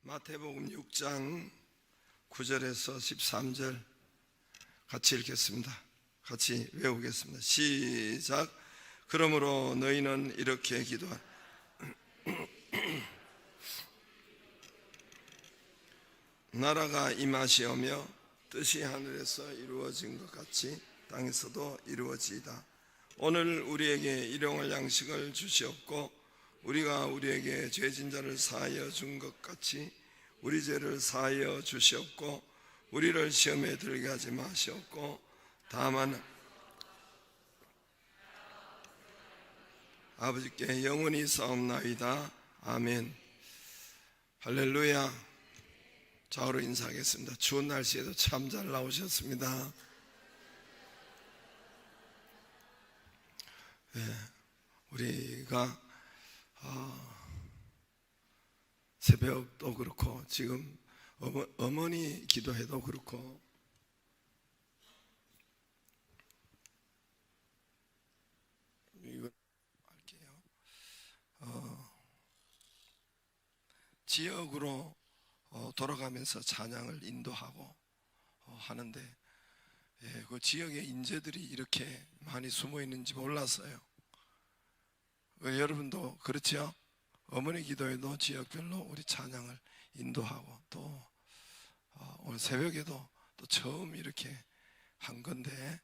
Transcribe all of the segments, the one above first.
마태복음 6장 9절에서 13절 같이 읽겠습니다. 같이 외우겠습니다. 시작. 그러므로 너희는 이렇게 기도하라. 나라가 임하시오며 뜻이 하늘에서 이루어진 것 같이 땅에서도 이루어지이다. 오늘 우리에게 일용할 양식을 주시옵고 우리가 우리에게 죄진 자를 사하여 준 것 같이 우리 죄를 사하여 주시옵고 우리를 시험에 들게 하지 마시옵고 다만 아버지께 영원히 싸움나이다. 아멘. 할렐루야. 좌우로 인사하겠습니다. 추운 날씨에도 참 잘 나오셨습니다. 우리가 새벽도 그렇고 지금 어머니 기도해도 그렇고 이거 할게요. 지역으로 돌아가면서 찬양을 인도하고 하는데 그 지역의 인재들이 이렇게 많이 숨어 있는지 몰랐어요. 여러분도 그렇죠? 어머니 기도에도 지역별로 우리 찬양을 인도하고 또 오늘 새벽에도 또 처음 이렇게 한 건데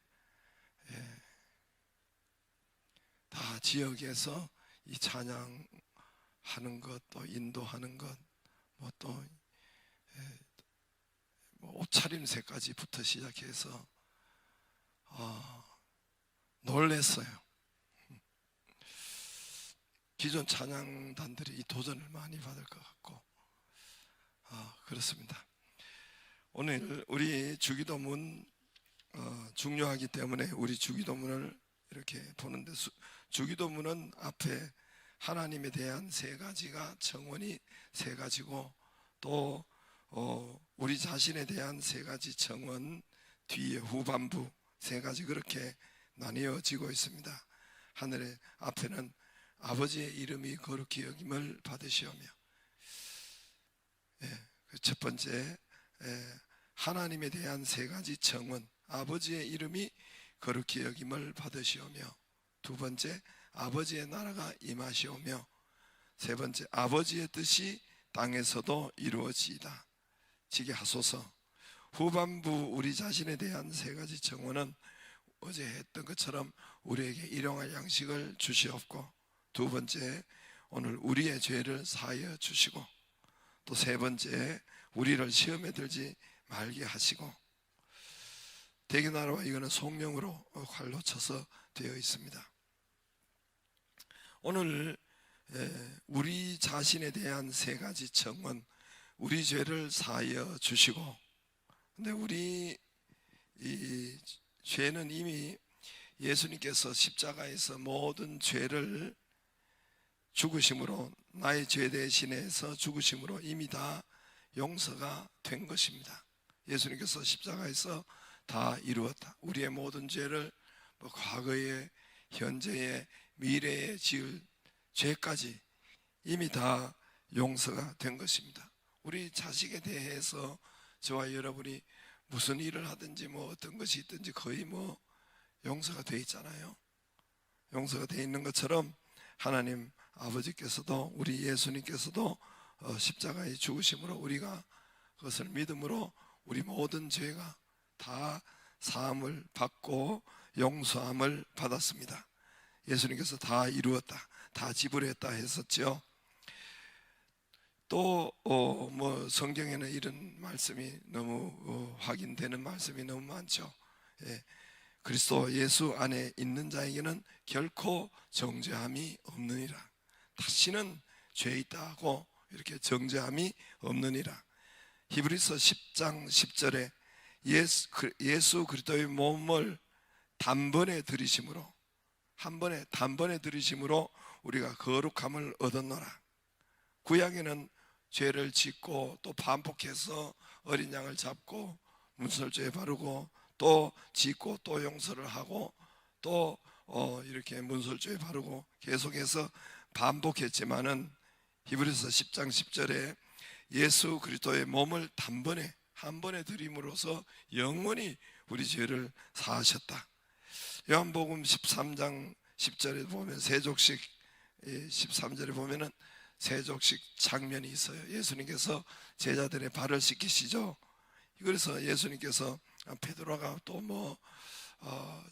다 지역에서 이 찬양하는 것 또 인도하는 것 뭐 또 옷차림새까지부터 시작해서 놀랬어요. 기존 찬양단들이 이 도전을 많이 받을 것 같고 그렇습니다. 오늘 우리 주기도문 중요하기 때문에 우리 주기도문을 이렇게 보는데 주기도문은 앞에 하나님에 대한 세 가지가 정원이 세 가지고 또 우리 자신에 대한 세 가지 정원 뒤에 후반부 세 가지 그렇게 나뉘어지고 있습니다. 하늘의 앞에는 아버지의 이름이 거룩히 여김을 받으시오며 첫 번째 하나님에 대한 세 가지 정원 아버지의 이름이 거룩히 여김을 받으시오며 두 번째 아버지의 나라가 임하시오며 세 번째 아버지의 뜻이 땅에서도 이루어지이다. 지게 하소서. 후반부 우리 자신에 대한 세 가지 정원은 어제 했던 것처럼 우리에게 일용할 양식을 주시옵고 두 번째 오늘 우리의 죄를 사하여 주시고 또 세 번째 우리를 시험에 들지 말게 하시고 대기나라와 이거는 성령으로 활로 쳐서 되어 있습니다. 오늘 우리 자신에 대한 세 가지 정원 우리 죄를 사하여 주시고 근데 우리 이 죄는 이미 예수님께서 십자가에서 모든 죄를 죽으심으로 나의 죄 대신해서 죽으심으로 이미 다 용서가 된 것입니다. 예수님께서 십자가에서 다 이루었다. 우리의 모든 죄를 과거에 현재에 미래에 지을 죄까지 이미 다 용서가 된 것입니다. 우리 자식에 대해서 저와 여러분이 무슨 일을 하든지 어떤 것이 있든지 거의 용서가 돼 있잖아요. 용서가 돼 있는 것처럼 하나님 아버지께서도 우리 예수님께서도 십자가의 죽으심으로 우리가 그것을 믿음으로 우리 모든 죄가 다 사함을 받고 용서함을 받았습니다. 예수님께서 다 이루었다, 다 지불했다 했었죠. 또 성경에는 이런 말씀이 너무 확인되는 말씀이 너무 많죠. 그리스도 예수 안에 있는 자에게는 결코 정죄함이 없느니라. 다시는 죄 있다 하고 이렇게 정죄함이 없느니라. 히브리서 10장 10절에 예수 그리스도의 몸을 단번에 들이심으로 단번에 들이심으로 우리가 거룩함을 얻었노라. 구약에는 죄를 짓고 또 반복해서 어린 양을 잡고 문설주에 바르고 또 짓고 또 용서를 하고 또 이렇게 문설주에 바르고 계속해서 반복했지만은 히브리서 10장 10절에 예수 그리스도의 몸을 단번에 한 번에 드림으로써 영원히 우리 죄를 사하셨다. 요한복음 13장 10절에 보면 세족식 13절에 보면은 세족식 장면이 있어요. 예수님께서 제자들의 발을 씻기시죠. 그래서 예수님께서 베드로가 또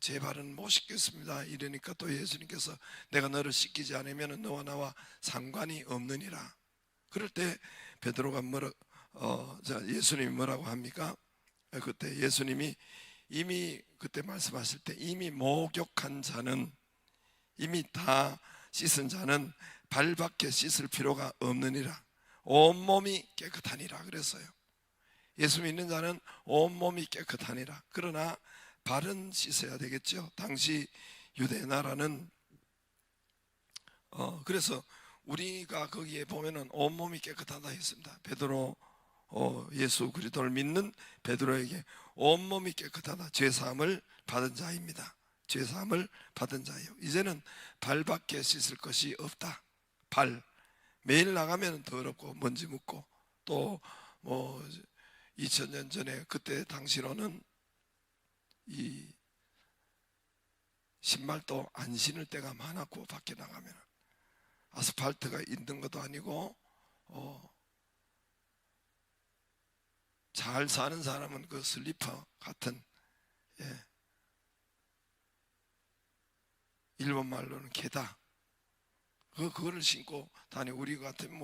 제 발은 못 씻겠습니다 이러니까 또 예수님께서 내가 너를 씻기지 않으면 너와 나와 상관이 없느니라. 그럴 때 베드로가 예수님이 뭐라고 합니까? 그때 예수님이 이미 그때 말씀하실 때 이미 목욕한 자는, 이미 다 씻은 자는 발밖에 씻을 필요가 없느니라. 온몸이 깨끗하니라 그랬어요. 예수 믿는 자는 온몸이 깨끗하니라. 그러나 발은 씻어야 되겠죠. 당시 유대 나라는 그래서 우리가 거기에 보면은 온몸이 깨끗하다 했습니다. 베드로 예수 그리스도를 믿는 베드로에게 온몸이 깨끗하다, 죄사함을 받은 자입니다. 죄사함을 받은 자예요. 이제는 발밖에 씻을 것이 없다. 발 매일 나가면 더럽고 먼지 묻고 또 2000년 전에 그때 당시로는 이 신발도 안 신을 때가 많았고 밖에 나가면 아스팔트가 있는 것도 아니고 잘 사는 사람은 그 슬리퍼 같은 일본 말로는 게다 그거를 신고 다니. 우리 같은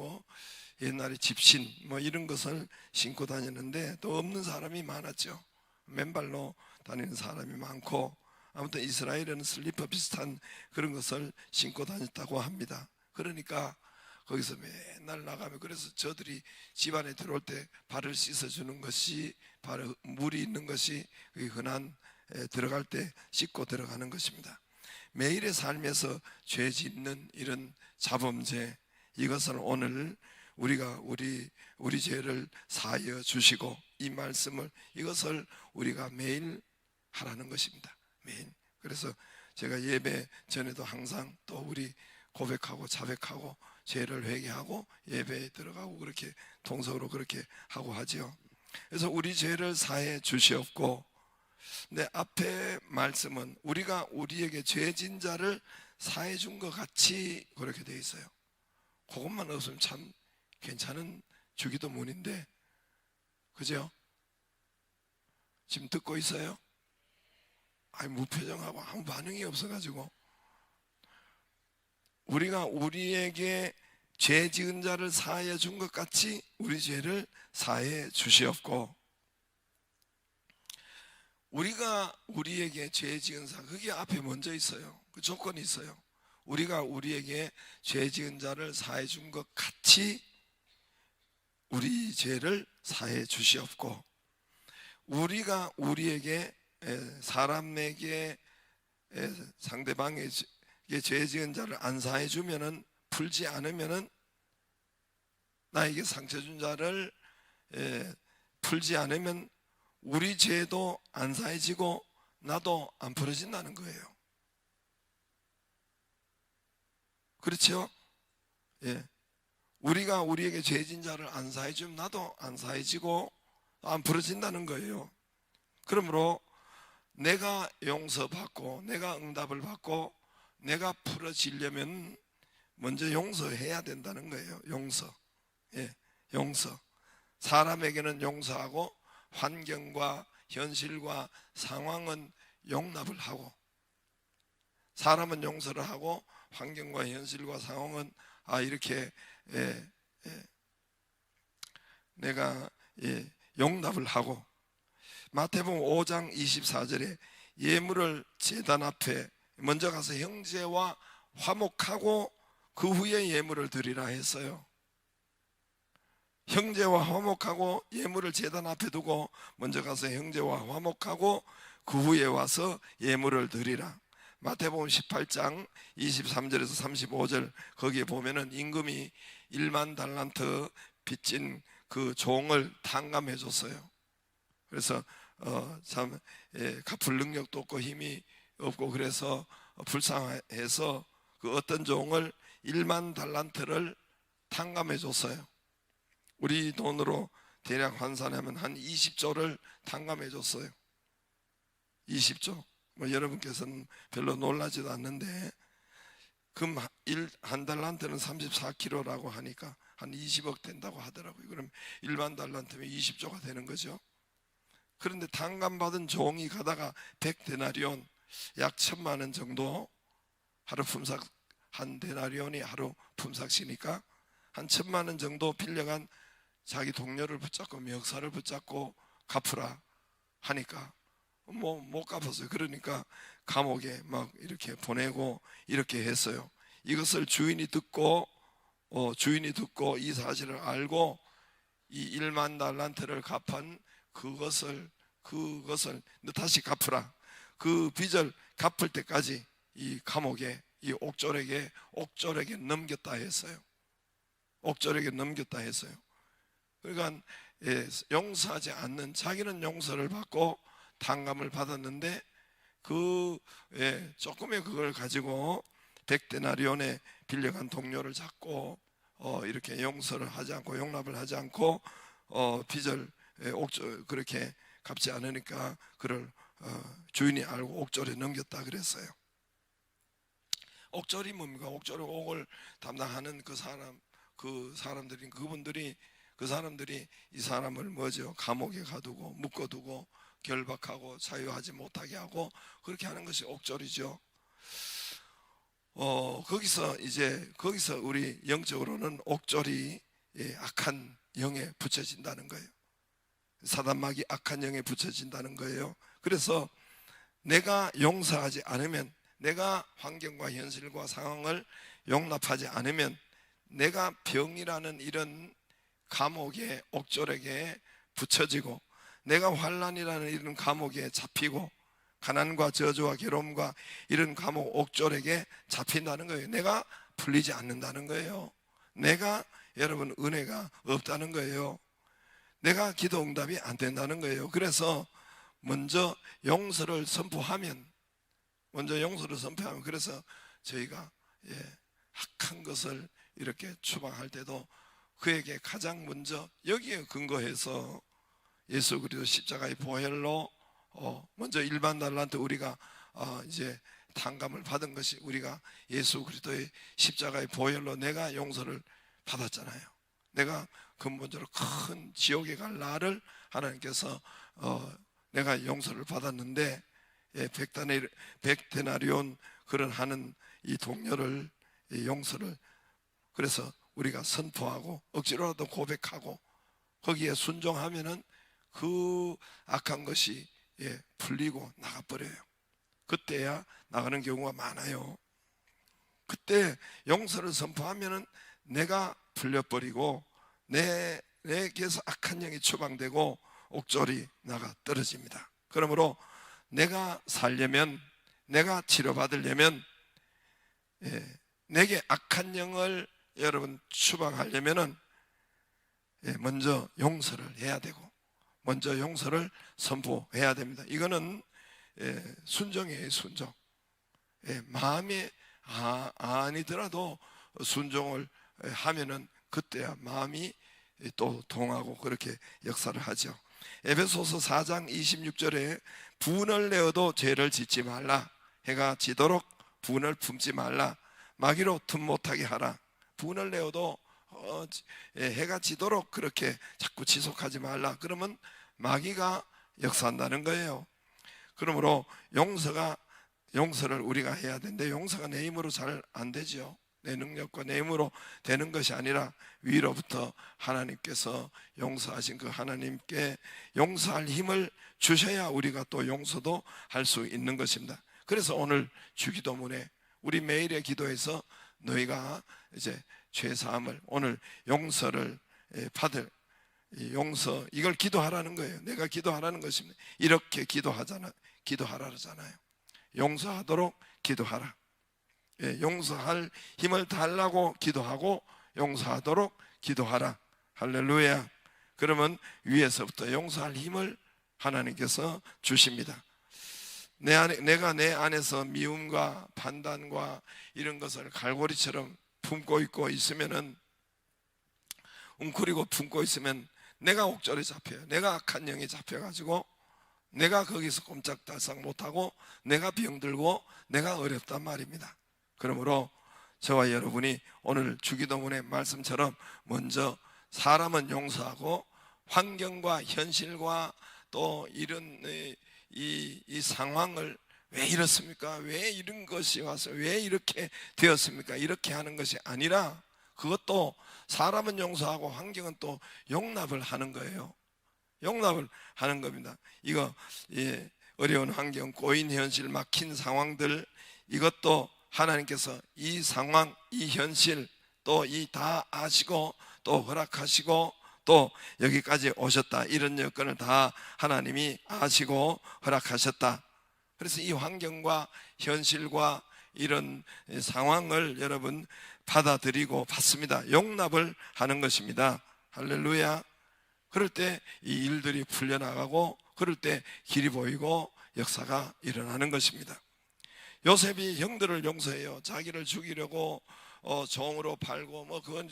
옛날에 집신 이런 것을 신고 다녔는데 또 없는 사람이 많았죠. 맨발로 다니는 사람이 많고 아무튼 이스라엘은 슬리퍼 비슷한 그런 것을 신고 다녔다고 합니다. 그러니까 거기서 맨날 나가면 그래서 저들이 집안에 들어올 때 발을 씻어주는 것이 바로 물이 있는 것이 흔한 들어갈 때 씻고 들어가는 것입니다. 매일의 삶에서 죄 짓는 이런 자범죄, 이것을 오늘 우리가 우리 죄를 사하여 주시고 이 말씀을 이것을 우리가 매일 하라는 것입니다. 매일. 그래서 제가 예배 전에도 항상 또 우리 고백하고 자백하고 죄를 회개하고 예배에 들어가고 그렇게 동서로 그렇게 하고 하지요. 그래서 우리 죄를 사해 주시옵고, 내 앞에 말씀은 우리가 우리에게 죄진 자를 사해 준 것 같이 그렇게 되어 있어요. 그것만 없으면 참 괜찮은 주기도문인데, 그죠? 지금 듣고 있어요? 무표정하고 아무 반응이 없어가지고, 우리가 우리에게 죄 지은 자를 사하여 준 것 같이 우리 죄를 사해 주시옵고, 우리가 우리에게 죄 지은 자, 그게 앞에 먼저 있어요. 그 조건이 있어요. 우리가 우리에게 죄 지은 자를 사해 준 것 같이 우리 죄를 사해 주시옵고, 우리가 우리에게 사람에게 상대방의 죄 지은 자를 안 사해 주면은, 풀지 않으면은, 나에게 상처 준 자를 풀지 않으면 우리 죄도 안 사해지고 나도 안 풀어진다는 거예요. 그렇죠? 우리가 우리에게 죄진 자를 안 사해주면 나도 안 사해지고 안 풀어진다는 거예요. 그러므로 내가 용서받고 내가 응답을 받고 내가 풀어지려면 먼저 용서해야 된다는 거예요. 용서. 사람에게는 용서하고 환경과 현실과 상황은 용납을 하고, 사람은 용서를 하고 환경과 현실과 상황은 이렇게 내가 용납을 하고, 마태복음 5장 24절에 예물을 제단 앞에 먼저 가서 형제와 화목하고 그 후에 예물을 드리라 했어요. 형제와 화목하고 예물을 제단 앞에 두고 먼저 가서 형제와 화목하고 그 후에 와서 예물을 드리라. 마태복음 18장 23절에서 35절 거기에 보면은 임금이 1만 달란트 빚진 그 종을 탕감해 줬어요. 그래서 참 갚을 능력도 없고 힘이 없고 그래서 불쌍해서 그 어떤 종을 1만 달란트를 탕감해 줬어요. 우리 돈으로 대략 환산하면 한 20조를 탕감해 줬어요. 20조. 뭐 여러분께서는 별로 놀라지도 않는데, 금 한 달란트는 34kg라고 하니까 한 20억 된다고 하더라고요. 그럼 일반 달란트면 20조가 되는 거죠. 그런데 탕감받은 종이 가다가 100데나리온, 약 1,000만 원 정도, 하루 품삯, 한 데나리온이 하루 품삯이니까 한 1,000만 원 정도 빌려간 자기 동료를 붙잡고 멱살을 붙잡고 갚으라 하니까 못 갚았어요. 그러니까 감옥에 막 이렇게 보내고 이렇게 했어요. 이것을 주인이 듣고 이 사실을 알고 이 1만 달란트를 갚은 그것을 너 다시 갚으라. 그 빚을 갚을 때까지 이 감옥에, 이 옥졸에게 넘겼다 했어요. 옥졸에게 넘겼다 했어요. 그러니까 용서하지 않는, 자기는 용서를 받고 탕감을 받았는데 조금의 그걸 가지고 100데나리온에 빌려간 동료를 잡고 이렇게 용서를 하지 않고 용납을 하지 않고 빚을 그렇게 갚지 않으니까 그를 주인이 알고 옥졸에 넘겼다 그랬어요. 옥졸이 뭡니까? 옥졸은 옥을 담당하는 그분들이 이 사람을 뭐죠? 감옥에 가두고 묶어두고 결박하고 자유하지 못하게 하고 그렇게 하는 것이 옥졸이죠. 거기서 우리 영적으로는 옥졸이 악한 영에 붙여진다는 거예요. 사단막이 악한 영에 붙여진다는 거예요. 그래서 내가 용서하지 않으면, 내가 환경과 현실과 상황을 용납하지 않으면 내가 병이라는 이런 감옥에, 옥졸에게 붙여지고, 내가 환난이라는 이런 감옥에 잡히고, 가난과 저주와 괴로움과 이런 감옥, 옥졸에게 잡힌다는 거예요. 내가 풀리지 않는다는 거예요. 여러분, 은혜가 없다는 거예요. 내가 기도 응답이 안 된다는 거예요. 그래서 먼저 용서를 선포하면, 그래서 저희가 악한 것을 이렇게 추방할 때도 그에게 가장 먼저 여기에 근거해서 예수 그리스도 십자가의 보혈로 먼저 일반 달란트 우리가 이제 탕감을 받은 것이, 우리가 예수 그리스도의 십자가의 보혈로 내가 용서를 받았잖아요. 내가 근본적으로 큰 지옥에 갈 나를 하나님께서 내가 용서를 받았는데 100데나리온 그런 하는 이 동료를, 용서를, 그래서 우리가 선포하고 억지로라도 고백하고 거기에 순종하면은 그 악한 것이 풀리고 나가버려요. 그때야 나가는 경우가 많아요. 그때 용서를 선포하면은 내가 풀려버리고 내게서 악한 영이 추방되고 옥졸이 나가 떨어집니다. 그러므로 내가 살려면, 내가 치료받으려면, 내게 악한 영을 여러분 추방하려면은 먼저 용서를 해야 되고, 먼저 용서를 선포해야 됩니다. 이거는 순종이에요. 순종. 마음이 아니더라도 순종을 하면은 그때야 마음이 또 동하고 그렇게 역사를 하죠. 에베소서 4장 26절에 분을 내어도 죄를 짓지 말라. 해가 지도록 분을 품지 말라. 마귀로 틈 못하게 하라. 분을 내어도 해가 지도록 그렇게 자꾸 지속하지 말라. 그러면 마귀가 역사한다는 거예요. 그러므로 용서를 우리가 해야 되는데, 용서가 내 힘으로 잘 안 되죠. 내 능력과 내 힘으로 되는 것이 아니라 위로부터 하나님께서 용서하신 그 하나님께 용서할 힘을 주셔야 우리가 또 용서도 할 수 있는 것입니다. 그래서 오늘 주기도문에 우리 매일의 기도에서 너희가 이제 죄사함을, 오늘 용서를 받을 용서, 이걸 기도하라는 거예요. 내가 기도하라는 것입니다. 이렇게 기도하라잖아요. 용서하도록 기도하라. 용서할 힘을 달라고 기도하고 용서하도록 기도하라. 할렐루야. 그러면 위에서부터 용서할 힘을 하나님께서 주십니다. 내가 내 안에서 미움과 판단과 이런 것을 갈고리처럼 품고 있고 있으면은 웅크리고 품고 있으면 내가 옥절에 잡혀요. 내가 악한 영에 잡혀가지고 내가 거기서 꼼짝달싹 못하고 내가 병들고 내가 어렵단 말입니다. 그러므로 저와 여러분이 오늘 주기도문의 말씀처럼 먼저 사람은 용서하고 환경과 현실과 또 이런 이 상황을 왜 이렇습니까? 왜 이런 것이 와서 왜 이렇게 되었습니까? 이렇게 하는 것이 아니라 그것도 사람은 용서하고 환경은 또 용납을 하는 거예요. 용납을 하는 겁니다. 이거 어려운 환경, 꼬인 현실, 막힌 상황들, 이것도 하나님께서 이 상황, 이 현실 또 이 다 아시고 또 허락하시고 또 여기까지 오셨다. 이런 여건을 다 하나님이 아시고 허락하셨다. 그래서 이 환경과 현실과 이런 상황을 여러분 받아들이고 받습니다. 용납을 하는 것입니다. 할렐루야. 그럴 때 이 일들이 풀려나가고 그럴 때 길이 보이고 역사가 일어나는 것입니다. 요셉이 형들을 용서해요. 자기를 죽이려고 종으로 팔고 뭐 그건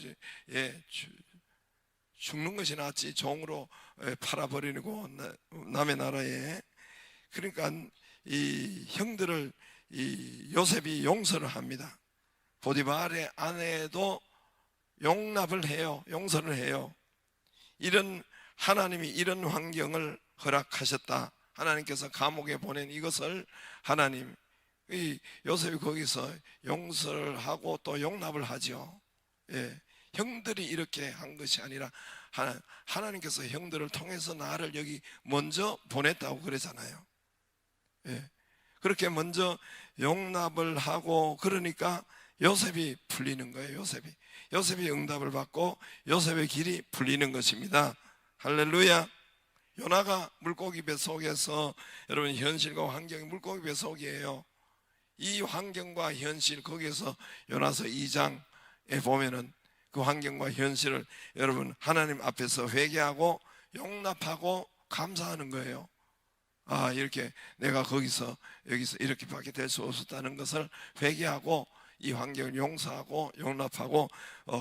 죽는 것이 낫지 종으로 팔아버리고 남의 나라에. 그러니까 이 형들을 이 요셉이 용서를 합니다. 보디발의 아내도 용납을 해요. 용서를 해요. 이런 하나님이 이런 환경을 허락하셨다. 하나님께서 감옥에 보낸 이것을 하나님, 이 요셉이 거기서 용서를 하고 또 용납을 하죠. 예, 형들이 이렇게 한 것이 아니라 하나님께서 형들을 통해서 나를 여기 먼저 보냈다고 그러잖아요. 예, 그렇게 먼저 용납을 하고 그러니까 요셉이 풀리는 거예요. 요셉이 응답을 받고 요셉의 길이 풀리는 것입니다. 할렐루야. 요나가 물고기 배 속에서, 여러분 현실과 환경이 물고기 배 속이에요. 이 환경과 현실, 거기에서 요나서 2장에 보면은 그 환경과 현실을 여러분 하나님 앞에서 회개하고 용납하고 감사하는 거예요. 아, 이렇게 내가 여기서 이렇게밖에 될 수 없었다는 것을 회개하고 이 환경을 용서하고 용납하고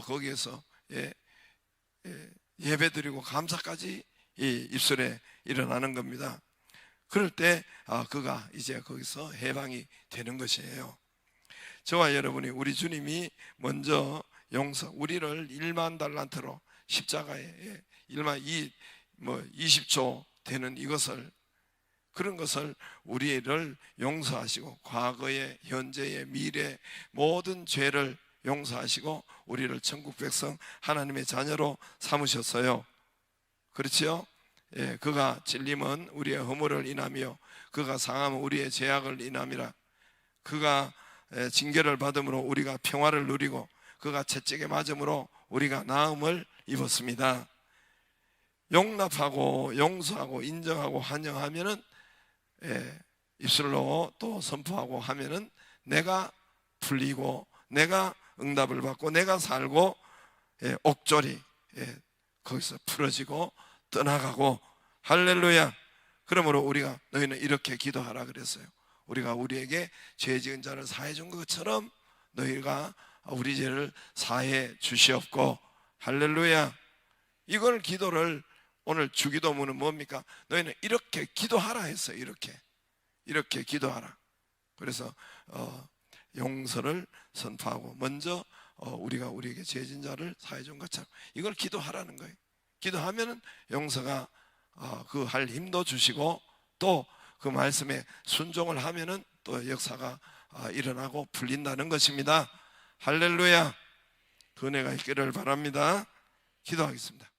거기에서 예배드리고 감사까지 이 입술에 일어나는 겁니다. 그럴 때 그가 이제 거기서 해방이 되는 것이에요. 저와 여러분이, 우리 주님이 먼저 우리를 1만 달란트로 십자가에 20조 되는 이것을, 그런 것을 우리를 용서하시고 과거의, 현재의, 미래 모든 죄를 용서하시고 우리를 천국 백성 하나님의 자녀로 삼으셨어요. 그렇지요? 예, 그가 찔림은 우리의 허물을 인하며 그가 상함은 우리의 죄악을 인함이라. 그가 징계를 받음으로 우리가 평화를 누리고 그가 채찍에 맞음으로 우리가 나음을 입었습니다. 용납하고 용서하고 인정하고 환영하면은 입술로 또 선포하고 하면은 내가 풀리고 내가 응답을 받고 내가 살고 옥졸이 거기서 풀어지고 떠나가고. 할렐루야. 그러므로 우리가 너희는 이렇게 기도하라 그랬어요. 우리가 우리에게 죄 지은 자를 사해 준 것처럼 너희가 우리 죄를 사해 주시옵고. 할렐루야. 이걸 기도를, 오늘 주기도문은 뭡니까? 너희는 이렇게 기도하라 했어요. 이렇게 기도하라. 그래서 용서를 선포하고 먼저 우리가 우리에게 죄 지은 자를 사해 준 것처럼 이걸 기도하라는 거예요. 기도하면은 용서가 그 할 힘도 주시고 또 그 말씀에 순종을 하면은 또 역사가 일어나고 풀린다는 것입니다. 할렐루야. 그 은혜가 있기를 바랍니다. 기도하겠습니다.